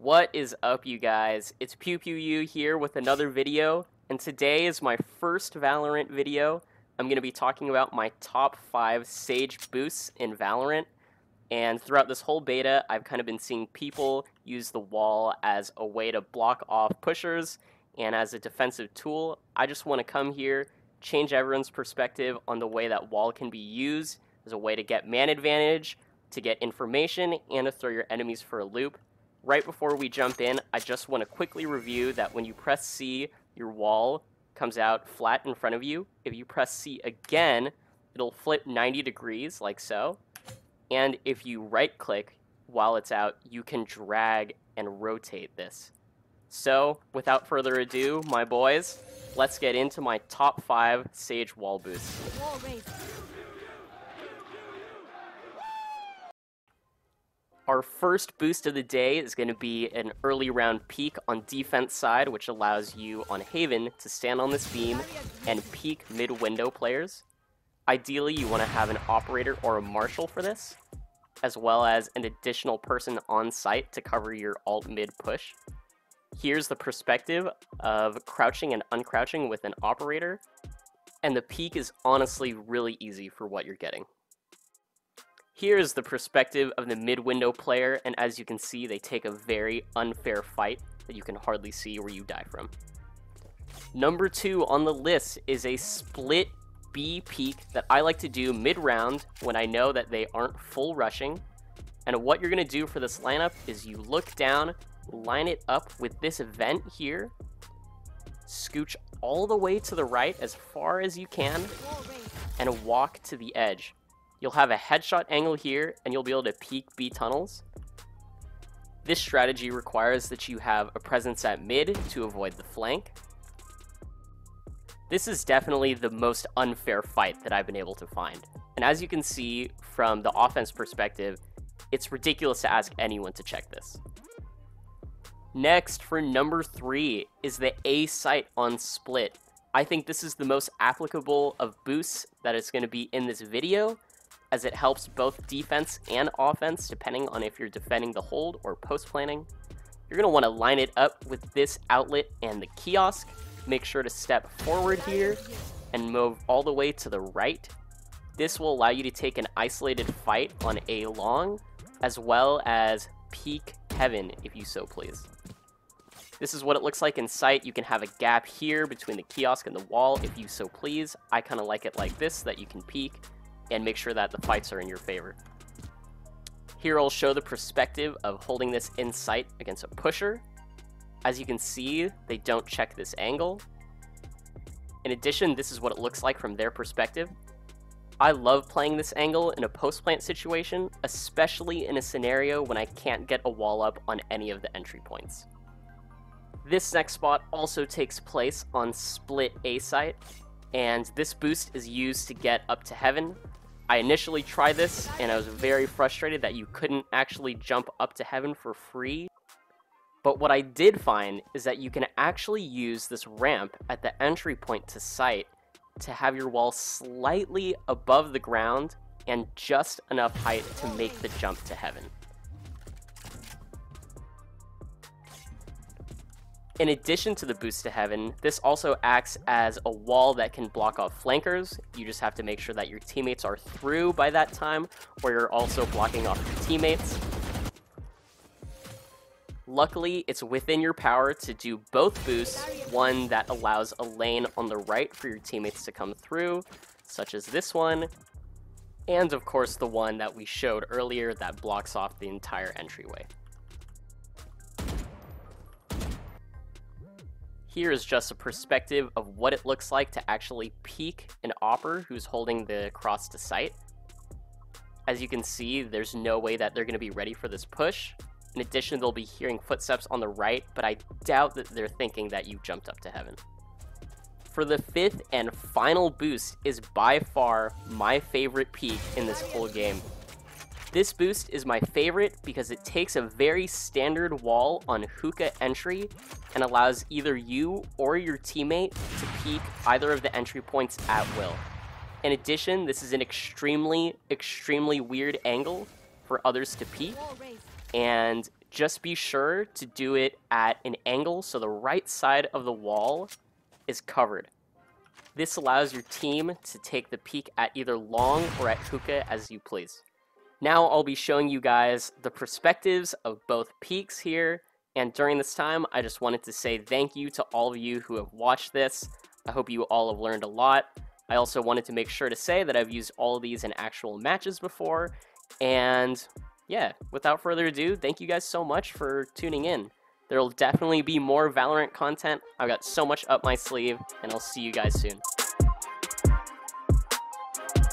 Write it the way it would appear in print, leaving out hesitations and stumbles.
What is up, you guys? It's PewPewU here with another video, and today is my first Valorant video. I'm going to be talking about my top 5 Sage boosts in Valorant, and throughout this whole beta, I've kind of been seeing people use the wall as a way to block off pushers and as a defensive tool. I just want to come here, change everyone's perspective on the way that wall can be used as a way to get man advantage, to get information, and to throw your enemies for a loop. Right before we jump in, I just want to quickly review that when you press C, your wall comes out flat in front of you. If you press C again, it'll flip 90 degrees like so. And if you right-click while it's out, you can drag and rotate this. So, without further ado, my boys, let's get into my top 5 Sage wall boosts. Our first boost of the day is going to be an early round peek on defense side, which allows you on Haven to stand on this beam and peek mid-window players. Ideally, you want to have an operator or a marshal for this, as well as an additional person on site to cover your alt-mid push. Here's the perspective of crouching and uncrouching with an operator, and the peek is honestly really easy for what you're getting. Here's the perspective of the mid-window player, and as you can see, they take a very unfair fight that you can hardly see where you die from. Number 2 on the list is a split B peek that I like to do mid-round when I know that they aren't full rushing. And what you're going to do for this lineup is you look down, line it up with this event here, scooch all the way to the right as far as you can, and walk to the edge. You'll have a headshot angle here, and you'll be able to peek B tunnels. This strategy requires that you have a presence at mid to avoid the flank. This is definitely the most unfair fight that I've been able to find. And as you can see from the offense perspective, it's ridiculous to ask anyone to check this. Next, for number 3, is the A site on split. I think this is the most applicable of boosts that is going to be in this video, as it helps both defense and offense depending on if you're defending the hold or post planning. You're going to want to line it up with this outlet and the kiosk. Make sure to step forward here and move all the way to the right. This will allow you to take an isolated fight on A long, as well as peek heaven if you so please. This is what it looks like in sight. You can have a gap here between the kiosk and the wall if you so please. I kind of like it like this, so that you can peek and make sure that the fights are in your favor. Here I'll show the perspective of holding this in sight against a pusher. As you can see, they don't check this angle. In addition, this is what it looks like from their perspective. I love playing this angle in a post-plant situation, especially in a scenario when I can't get a wall up on any of the entry points. This next spot also takes place on split A site, and this boost is used to get up to heaven. I initially tried this, and I was very frustrated that you couldn't actually jump up to heaven for free. But what I did find is that you can actually use this ramp at the entry point to site to have your wall slightly above the ground and just enough height to make the jump to heaven. In addition to the boost to heaven, this also acts as a wall that can block off flankers. You just have to make sure that your teammates are through by that time, or you're also blocking off your teammates. Luckily, it's within your power to do both boosts, one that allows a lane on the right for your teammates to come through, such as this one, and of course the one that we showed earlier that blocks off the entire entryway. Here is just a perspective of what it looks like to actually peek an opper who's holding the cross to sight. As you can see, there's no way that they're going to be ready for this push. In addition, they'll be hearing footsteps on the right, but I doubt that they're thinking that you jumped up to heaven. For the 5th and final boost is by far my favorite peek in this whole game. This boost is my favorite because it takes a very standard wall on hookah entry and allows either you or your teammate to peek either of the entry points at will. In addition, this is an extremely weird angle for others to peek, and just be sure to do it at an angle so the right side of the wall is covered. This allows your team to take the peek at either long or at hookah as you please. Now I'll be showing you guys the perspectives of both peaks here, and during this time I just wanted to say thank you to all of you who have watched this. I hope you all have learned a lot. I also wanted to make sure to say that I've used all of these in actual matches before, and yeah, without further ado, thank you guys so much for tuning in. There'll definitely be more Valorant content. I've got so much up my sleeve, and I'll see you guys soon.